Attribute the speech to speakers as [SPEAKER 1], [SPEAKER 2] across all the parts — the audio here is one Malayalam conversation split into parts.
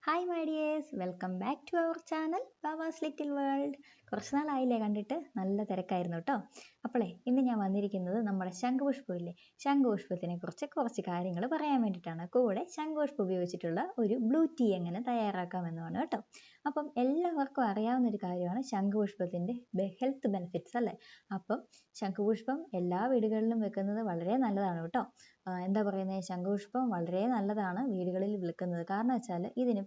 [SPEAKER 1] Hi my dears, welcome back to our channel Baba's little world. കുറച്ച് നാളായില്ലേ കണ്ടിട്ട്, നല്ല തിരക്കായിരുന്നു കേട്ടോ. അപ്പോളേ ഇന്ന് ഞാൻ വന്നിരിക്കുന്നത് നമ്മുടെ ശംഖുപുഷ്പമില്ലേ, ശംഖുപുഷ്പത്തിനെ കുറിച്ച് കുറച്ച് കാര്യങ്ങൾ പറയാൻ വേണ്ടിയിട്ടാണ്. കൂടെ ശംഖുപുഷ്പം ഉപയോഗിച്ചിട്ടുള്ള ഒരു ബ്ലൂ ടീ എങ്ങനെ തയ്യാറാക്കാമെന്നാണ് കേട്ടോ. അപ്പം എല്ലാവർക്കും അറിയാവുന്ന ഒരു കാര്യമാണ് ശംഖുപുഷ്പത്തിൻ്റെ ഹെൽത്ത് ബെനിഫിറ്റ്സ് അല്ലേ. അപ്പം ശംഖുപുഷ്പം എല്ലാ വീടുകളിലും വെക്കുന്നത് വളരെ നല്ലതാണ് കേട്ടോ. എന്താ പറയുന്നത്, ശംഖുപുഷ്പം വളരെ നല്ലതാണ് വീടുകളിൽ വിൽക്കുന്നത്. കാരണം വെച്ചാൽ ഇതിന്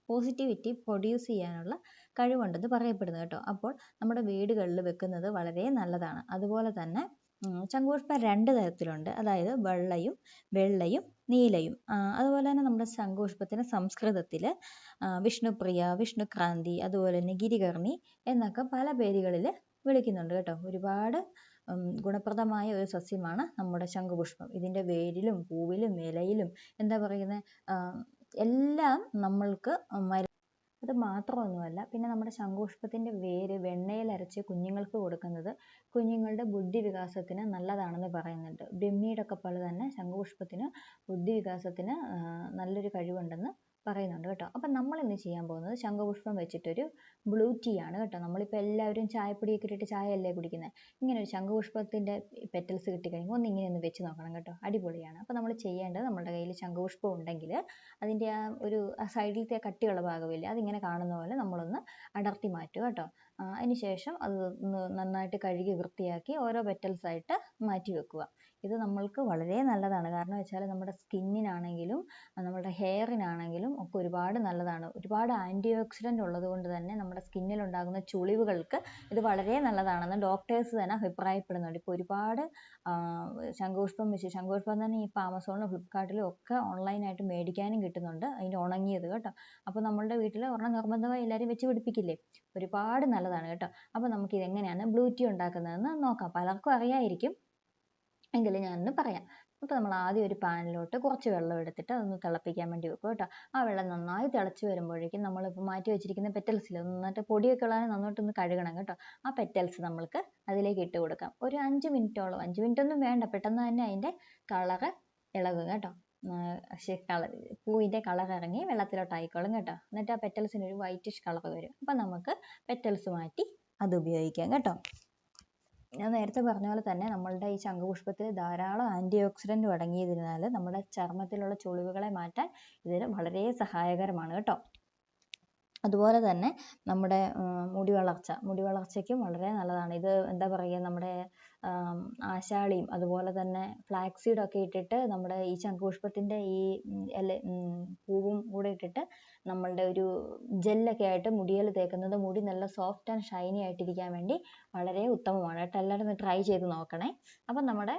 [SPEAKER 1] പോസിറ്റിവിറ്റി പ്രൊഡ്യൂസ് ചെയ്യാനുള്ള കഴിവുണ്ടെന്ന് പറയപ്പെടുന്നു കേട്ടോ. അപ്പോൾ നമ്മുടെ വീടുകളിൽ വെക്കുന്നത് വളരെ നല്ലതാണ്. അതുപോലെ തന്നെ ശംഖുപുഷ്പം 2 തരത്തിലുണ്ട്, അതായത് വെള്ളയും നീലയും. അതുപോലെ തന്നെ നമ്മുടെ ശംഖുപുഷ്പത്തിന് സംസ്കൃതത്തിൽ വിഷ്ണുപ്രിയ, വിഷ്ണുക്രാന്തി, അതുപോലെ തന്നെ ഗിരികർണി എന്നൊക്കെ പല പേരുകളിൽ വിളിക്കുന്നുണ്ട് കേട്ടോ. ഒരുപാട് ഗുണപ്രദമായ ഒരു സസ്യമാണ് നമ്മുടെ ശംഖുപുഷ്പം. ഇതിൻ്റെ വേരിലും പൂവിലും ഇലയിലും എന്താ പറയുന്നത്, എല്ലാം നമ്മൾക്ക് അത് മാത്രമൊന്നുമല്ല, പിന്നെ നമ്മുടെ ശംഖുപുഷ്പത്തിൻ്റെ വേര് വെണ്ണയിൽ അരച്ച് കുഞ്ഞുങ്ങൾക്ക് കൊടുക്കുന്നത് കുഞ്ഞുങ്ങളുടെ ബുദ്ധി വികാസത്തിന് നല്ലതാണെന്ന് പറയുന്നുണ്ട്. ബ്രഹ്മിയുടെയൊക്കെ പോലെ തന്നെ ശംഖുപുഷ്പത്തിന് ബുദ്ധി വികാസത്തിന് നല്ലൊരു കഴിവുണ്ടെന്ന് പറയുന്നുണ്ട് കേട്ടോ. അപ്പം നമ്മൾ ഇന്ന് ചെയ്യാൻ പോകുന്നത് ശംഖുപുഷ്പം വെച്ചിട്ടൊരു ബ്ലൂ ടീ ആണ് കേട്ടോ. നമ്മളിപ്പോൾ എല്ലാവരും ചായപ്പൊടിയൊക്കെ ഇട്ടിട്ട് ചായ അല്ലേ കുടിക്കുന്നത്. ഇങ്ങനെ ഒരു ശംഖുപുഷ്പത്തിൻ്റെ പെറ്റൽസ് കിട്ടിക്കഴിയുമ്പോൾ ഇങ്ങനെ വെച്ച് നോക്കണം കേട്ടോ, അടിപൊളിയാണ്. അപ്പോൾ നമ്മൾ ചെയ്യേണ്ടത്, നമ്മുടെ കയ്യിൽ ശംഖുപുഷ്പം ഉണ്ടെങ്കിൽ അതിൻ്റെ ആ ഒരു സൈഡിലത്തെ കട്ടിയുള്ള ഭാഗമില്ലേ, അതിങ്ങനെ കാണുന്ന പോലെ നമ്മളൊന്ന് അടർത്തി മാറ്റുക കേട്ടോ. അതിനുശേഷം അത് നന്നായിട്ട് കഴുകി വൃത്തിയാക്കി ഓരോ പെറ്റൽസ് ആയിട്ട് മാറ്റി വെക്കുക. ഇത് നമ്മൾക്ക് വളരെ നല്ലതാണ്. കാരണം വെച്ചാൽ നമ്മുടെ സ്കിന്നിനാണെങ്കിലും നമ്മുടെ ഹെയറിനാണെങ്കിലും ഒക്കെ ഒരുപാട് നല്ലതാണ്. ഒരുപാട് ആൻറ്റി ഓക്സിഡൻ്റ് ഉള്ളത് കൊണ്ട് തന്നെ നമ്മുടെ സ്കിന്നിൽ ഉണ്ടാകുന്ന ചുളിവുകൾക്ക് ഇത് വളരെ നല്ലതാണെന്ന് ഡോക്ടേഴ്സ് തന്നെ അഭിപ്രായപ്പെടുന്നുണ്ട്. ഇപ്പോൾ ഒരുപാട് ശംഖുപുഷ്പം തന്നെ ഇപ്പോൾ ആമസോണിലും ഫ്ലിപ്കാർട്ടിലും ഒക്കെ ഓൺലൈനായിട്ട് മേടിക്കാനും കിട്ടുന്നുണ്ട്, അതിൻ്റെ ഉണങ്ങിയത് കേട്ടോ. അപ്പോൾ നമ്മളുടെ വീട്ടിൽ ഒരെണ്ണം നിർബന്ധമായി എല്ലാവരും വെച്ച് പിടിപ്പിക്കില്ലേ, ഒരുപാട് നല്ലതാണ് കേട്ടോ. അപ്പോൾ നമുക്ക് ഇതെങ്ങനെയാണ് ബ്ലൂ ടീ ഉണ്ടാക്കുന്നതെന്ന് നോക്കാം. പലർക്കും അറിയായിരിക്കും, എങ്കിലും ഞാനൊന്ന് പറയാം. അപ്പോൾ നമ്മൾ ആദ്യം ഒരു പാനിലോട്ട് കുറച്ച് വെള്ളം എടുത്തിട്ട് അതൊന്ന് തിളപ്പിക്കാൻ വേണ്ടി വെക്കും കേട്ടോ. ആ വെള്ളം നന്നായി തിളച്ച് വരുമ്പോഴേക്കും നമ്മളിപ്പോൾ മാറ്റി വെച്ചിരിക്കുന്ന പെറ്റൽസിൽ നന്നായിട്ട് പൊടിയൊക്കെ ഉള്ളതിനെ നന്നായിട്ടൊന്ന് കഴുകണം കേട്ടോ. ആ പെറ്റൽസ് നമ്മൾക്ക് അതിലേക്ക് ഇട്ട് കൊടുക്കാം. ഒരു 5 മിനിറ്റോളം, 5 മിനിറ്റ് ഒന്നും വേണ്ട, പെട്ടെന്ന് തന്നെ അതിൻ്റെ കളറ് ഇളകും കേട്ടോ. പൂവിൻ്റെ കളർ ഇറങ്ങി വെള്ളത്തിലോട്ടായിക്കോളും കേട്ടോ. എന്നിട്ട് ആ പെറ്റൽസിന് ഒരു വൈറ്റിഷ് കളർ വരും. അപ്പം നമുക്ക് പെറ്റൽസ് മാറ്റി അത് ഉപയോഗിക്കാം കേട്ടോ. ഞാൻ നേരത്തെ പറഞ്ഞ പോലെ തന്നെ നമ്മളുടെ ഈ ശംഖുപുഷ്പത്തിൽ ധാരാളം ആൻറ്റി ഓക്സിഡൻറ്റും അടങ്ങിയതിനാൽ നമ്മുടെ ചർമ്മത്തിലുള്ള ചുളിവുകളെ മാറ്റാൻ ഇതിന് വളരെ സഹായകരമാണ് കേട്ടോ. അതുപോലെ തന്നെ നമ്മുടെ മുടി വളർച്ചയ്ക്കും വളരെ നല്ലതാണ് ഇത്. എന്താ പറയുക, നമ്മുടെ ആശാളിയും അതുപോലെ തന്നെ ഫ്ലാക്സീഡും ഒക്കെ ഇട്ടിട്ട് നമ്മുടെ ഈ ശംഖുപുഷ്പത്തിൻ്റെ ഈ പൂവും കൂടെ ഇട്ടിട്ട് നമ്മളുടെ ഒരു ജെല്ലൊക്കെ ആയിട്ട് മുടിയിൽ തേക്കുന്നത് മുടി നല്ല സോഫ്റ്റ് ആൻഡ് ഷൈനി ആയിട്ടിരിക്കാൻ വേണ്ടി വളരെ ഉത്തമമാണ് കേട്ടോ. എല്ലാവരും ഒന്ന് ട്രൈ ചെയ്ത് നോക്കണേ. അപ്പം നമ്മുടെ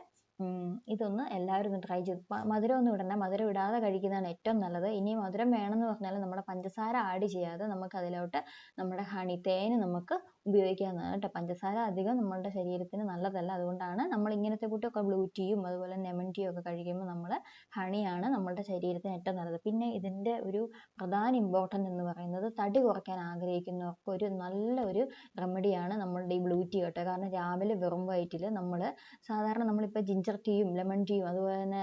[SPEAKER 1] ഇതൊന്ന് എല്ലാവരും ഒന്ന് ട്രൈ ചെയ്ത്, മധുരം ഒന്നും ഇടണ്ട, മധുരം ഇടാതെ കഴിക്കുന്നതാണ് ഏറ്റവും നല്ലത്. ഇനി മധുരം വേണമെന്ന് പറഞ്ഞാൽ നമ്മുടെ പഞ്ചസാര ആഡ് ചെയ്യാതെ നമുക്ക് അതിലോട്ട് നമ്മുടെ തേന് നമുക്ക് ഉപയോഗിക്കാവുന്നതാണ് കേട്ടോ. പഞ്ചസാര അധികം നമ്മളുടെ ശരീരത്തിന് നല്ലതല്ല. അതുകൊണ്ടാണ് നമ്മൾ ഇങ്ങനത്തെ കൂട്ടൊക്കെ ബ്ലൂ ടീയും അതുപോലെ ലെമൺ ടീയും ഒക്കെ കഴിക്കുമ്പോൾ നമ്മൾ ഹണിയാണ് നമ്മളുടെ ശരീരത്തിന് ഏറ്റവും നല്ലത്. പിന്നെ ഇതിൻ്റെ ഒരു പ്രധാന ഇമ്പോർട്ടൻ്റ് എന്ന് പറയുന്നത് തടി കുറയ്ക്കാൻ ആഗ്രഹിക്കുന്നവർക്ക് ഒരു നല്ല ഒരു റെമഡിയാണ് നമ്മളുടെ ഈ ബ്ലൂ ടീ കേട്ടോ. കാരണം രാവിലെ വെറും വയറ്റിൽ സാധാരണ നമ്മളിപ്പോൾ ജിഞ്ചർ ടീയും ലെമൺ ടീയും അതുപോലെ തന്നെ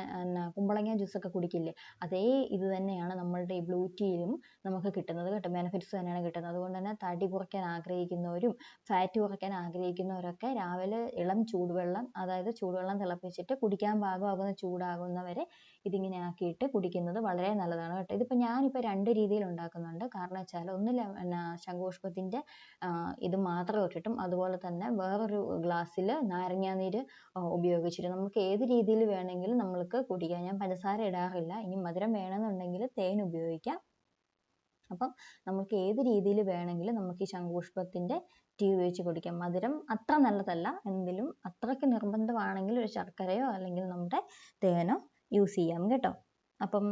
[SPEAKER 1] കുമ്പളങ്ങ ജ്യൂസൊക്കെ കുടിക്കില്ലേ, അതേ ഇത് തന്നെയാണ് നമ്മളുടെ ഈ ബ്ലൂ ടീയിലും നമുക്ക് കിട്ടുന്നത് കേട്ടോ. ബെനിഫിറ്റ്സ് തന്നെയാണ് കിട്ടുന്നത്. അതുകൊണ്ട് തന്നെ തടി കുറയ്ക്കാൻ ആഗ്രഹിക്കുന്നവരും ഫാറ്റ് കുറയ്ക്കാൻ ആഗ്രഹിക്കുന്നവരൊക്കെ രാവിലെ ഇളം ചൂടുവെള്ളം, അതായത് ചൂടുവെള്ളം തിളപ്പിച്ചിട്ട് കുടിക്കാൻ പാകമാകുന്ന ചൂടാകുന്നവരെ ഇതിങ്ങനെ ആക്കിയിട്ട് കുടിക്കുന്നത് വളരെ നല്ലതാണ് കേട്ടോ. ഇതിപ്പോൾ ഞാനിപ്പോൾ 2 രീതിയിൽ ഉണ്ടാക്കുന്നുണ്ട്. കാരണം വെച്ചാൽ ഒന്നിൽ ശംഖുപുഷ്പത്തിൻ്റെ ഇത് മാത്രം ഇട്ടിട്ടും അതുപോലെ തന്നെ വേറൊരു ഗ്ലാസ്സിൽ നാരങ്ങാനീര് ഉപയോഗിച്ചിട്ട് നമുക്ക് ഏത് രീതിയിൽ വേണമെങ്കിലും നമ്മൾക്ക് കുടിക്കാം. ഞാൻ പഞ്ചസാര ഇടാറില്ല. ഇനി മധുരം വേണമെന്നുണ്ടെങ്കിൽ തേൻ ഉപയോഗിക്കാം. അപ്പം നമുക്ക് ഏത് രീതിയിൽ വേണമെങ്കിലും നമുക്ക് ഈ ശംഖുപുഷ്പത്തിൻ്റെ ടീ ഉപയോഗിച്ച് കുടിക്കാം. മധുരം അത്ര നല്ലതല്ല, എന്തെങ്കിലും അത്രയ്ക്ക് നിർബന്ധമാണെങ്കിൽ ഒരു ശർക്കരയോ അല്ലെങ്കിൽ നമ്മുടെ തേനോ യൂസ് ചെയ്യാം കേട്ടോ. അപ്പം